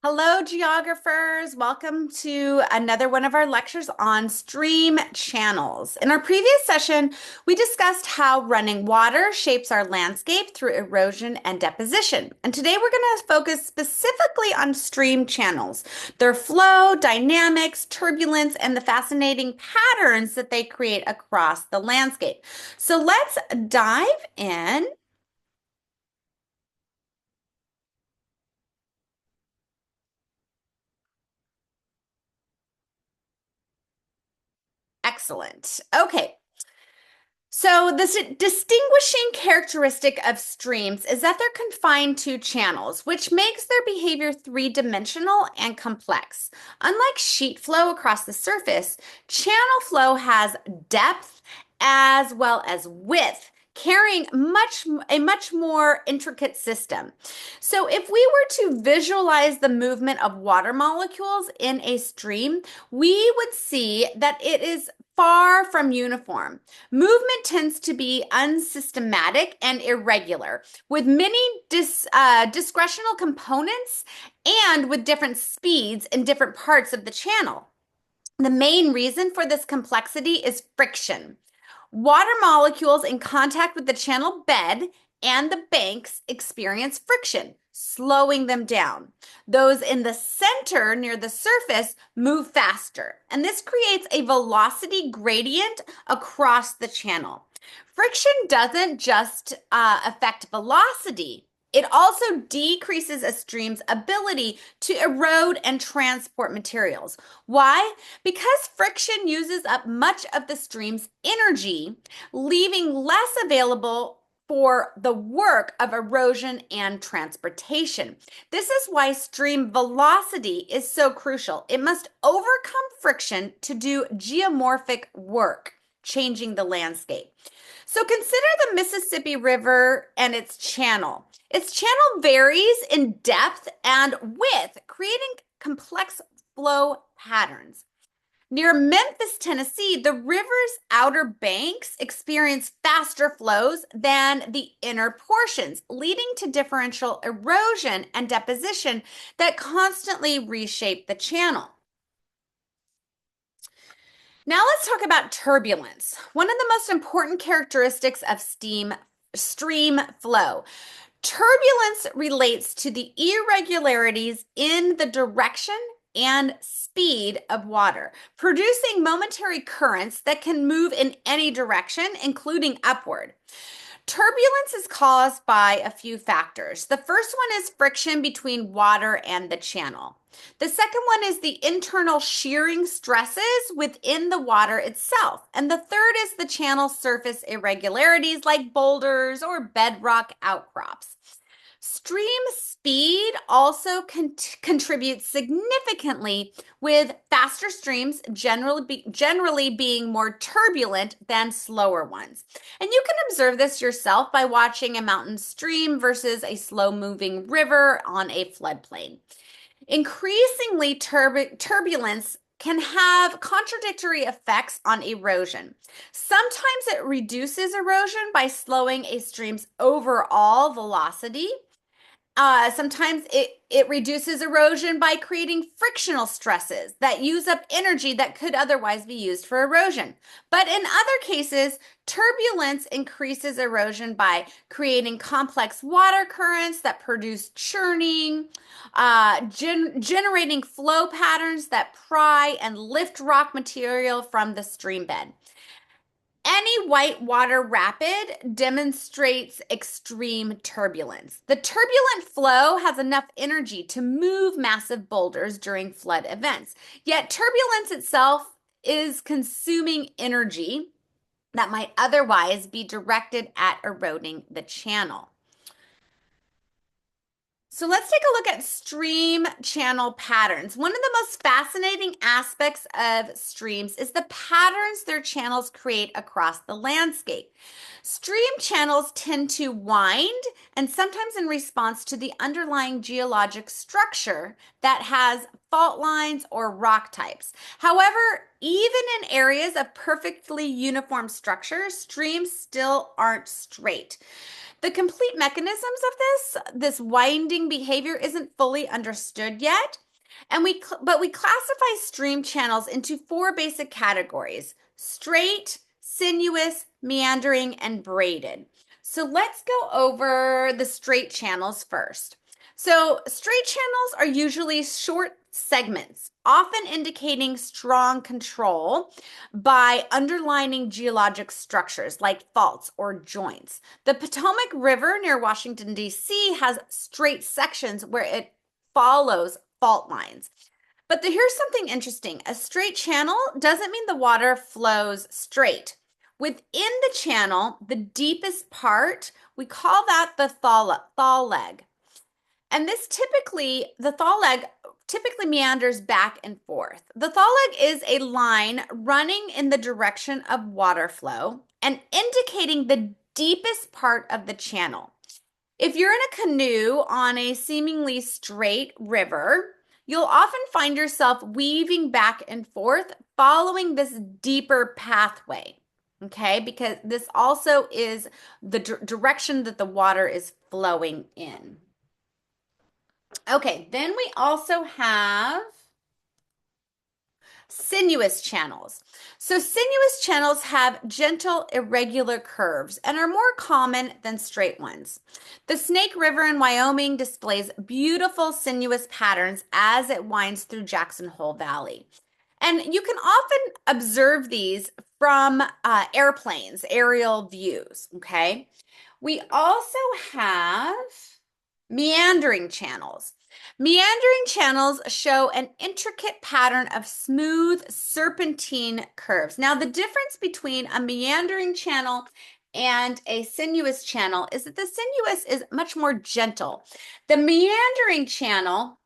Hello, geographers. Welcome to another one of our lectures on stream channels. In our previous session, we discussed how running water shapes our landscape through erosion and deposition. And today we're going to focus specifically on stream channels, their flow, dynamics, turbulence, and the fascinating patterns that they create across the landscape. So let's dive in. Excellent. Okay. So, distinguishing characteristic of streams is that they're confined to channels, which makes their behavior three-dimensional and complex. Unlike sheet flow across the surface, channel flow has depth as well as width, carrying a much more intricate system. So, if we were to visualize the movement of water molecules in a stream, we would see that it is far from uniform. Movement tends to be unsystematic and irregular, with many discretional components and with different speeds in different parts of the channel. The main reason for this complexity is friction. Water molecules in contact with the channel bed and the banks experience friction, slowing them down. Those in the center near the surface move faster, and this creates a velocity gradient across the channel. Friction doesn't just affect velocity. It also decreases a stream's ability to erode and transport materials. Why? Because friction uses up much of the stream's energy, leaving less available for the work of erosion and transportation. This is why stream velocity is so crucial. It must overcome friction to do geomorphic work, changing the landscape. So consider the Mississippi River and its channel. Its channel varies in depth and width, creating complex flow patterns. Near Memphis, Tennessee, the river's outer banks experience faster flows than the inner portions, leading to differential erosion and deposition that constantly reshape the channel. Now let's talk about turbulence, one of the most important characteristics of stream flow. Turbulence relates to the irregularities in the direction and speed of water, producing momentary currents that can move in any direction, including upward. Turbulence is caused by a few factors. The first one is friction between water and the channel. The second one is the internal shearing stresses within the water itself. And the third is the channel surface irregularities like boulders or bedrock outcrops. Stream speed also contributes significantly, with faster streams generally being more turbulent than slower ones. And you can observe this yourself by watching a mountain stream versus a slow-moving river on a floodplain. Increasingly, turbulence can have contradictory effects on erosion. Sometimes it reduces erosion by slowing a stream's overall velocity. Sometimes it reduces erosion by creating frictional stresses that use up energy that could otherwise be used for erosion. But in other cases, turbulence increases erosion by creating complex water currents that produce churning, generating flow patterns that pry and lift rock material from the stream bed. Any whitewater rapid demonstrates extreme turbulence. The turbulent flow has enough energy to move massive boulders during flood events. Yet turbulence itself is consuming energy that might otherwise be directed at eroding the channel. So let's take a look at stream channel patterns. One of the most fascinating aspects of streams is the patterns their channels create across the landscape. Stream channels tend to wind, and sometimes in response to the underlying geologic structure that has fault lines or rock types. However, even in areas of perfectly uniform structure, streams still aren't straight. The complete mechanisms of this winding behavior isn't fully understood yet. And but we classify stream channels into four basic categories: straight, sinuous, meandering, and braided. So let's go over the straight channels first. So straight channels are usually short segments, often indicating strong control by underlining geologic structures like faults or joints. The Potomac River near Washington, D.C. has straight sections where it follows fault lines. But here's something interesting. A straight channel doesn't mean the water flows straight. Within the channel, the deepest part, we call that the thalweg. And the thalweg typically meanders back and forth. The thalweg is a line running in the direction of water flow and indicating the deepest part of the channel. If you're in a canoe on a seemingly straight river, you'll often find yourself weaving back and forth, following this deeper pathway, okay? Because this also is the direction that the water is flowing in. Okay, then we also have sinuous channels. So sinuous channels have gentle, irregular curves and are more common than straight ones. The Snake River in Wyoming displays beautiful sinuous patterns as it winds through Jackson Hole Valley. And you can often observe these from airplanes, aerial views, okay? We also have meandering channels. Meandering channels show an intricate pattern of smooth serpentine curves. Now, the difference between a meandering channel and a sinuous channel is that the sinuous is much more gentle. The meandering channel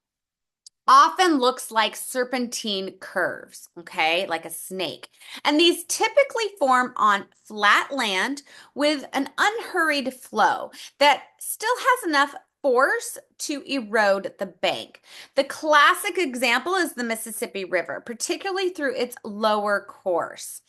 often looks like serpentine curves, okay, like a snake. And these typically form on flat land with an unhurried flow that still has enough force to erode the bank. The classic example is the Mississippi River, particularly through its lower course.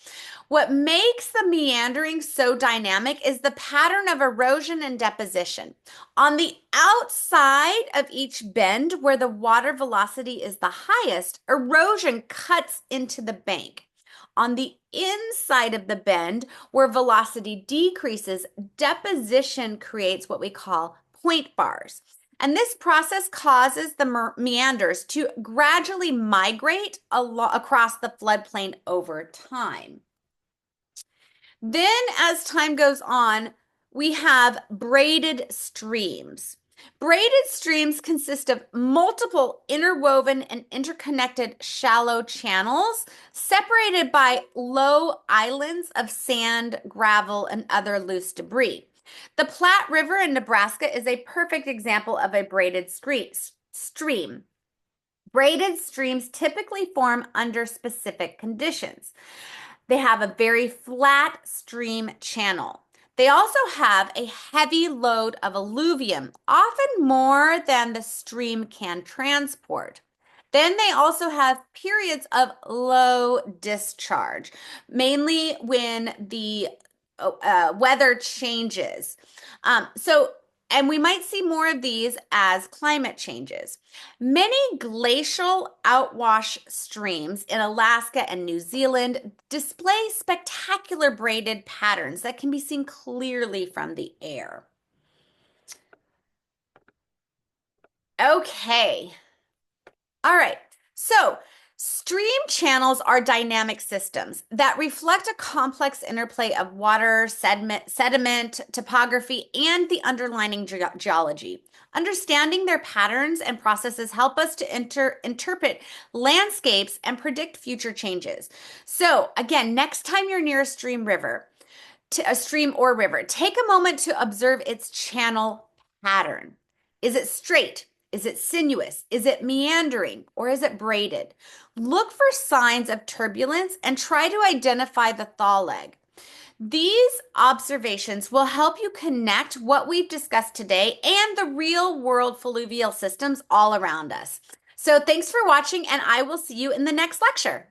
What makes the meandering so dynamic is the pattern of erosion and deposition. On the outside of each bend, where the water velocity is the highest, erosion cuts into the bank. On the inside of the bend, where velocity decreases, deposition creates what we call point bars. And this process causes the meanders to gradually migrate across the floodplain over time. Then, as time goes on, we have braided streams. Braided streams consist of multiple interwoven and interconnected shallow channels separated by low islands of sand, gravel, and other loose debris. The Platte River in Nebraska is a perfect example of a braided stream. Braided streams typically form under specific conditions. They have a very flat stream channel. They also have a heavy load of alluvium, often more than the stream can transport. Then they also have periods of low discharge, mainly when the weather changes. And we might see more of these as climate changes. Many glacial outwash streams in Alaska and New Zealand display spectacular braided patterns that can be seen clearly from the air. Okay. All right. So stream channels are dynamic systems that reflect a complex interplay of water, sediment, topography, and the underlying geology. Understanding their patterns and processes help us to interpret landscapes and predict future changes. So again, next time you're near a stream or river, take a moment to observe its channel pattern. Is it straight? Is it sinuous? Is it meandering? Or is it braided? Look for signs of turbulence and try to identify the thalweg. These observations will help you connect what we've discussed today and the real world fluvial systems all around us. So thanks for watching, and I will see you in the next lecture.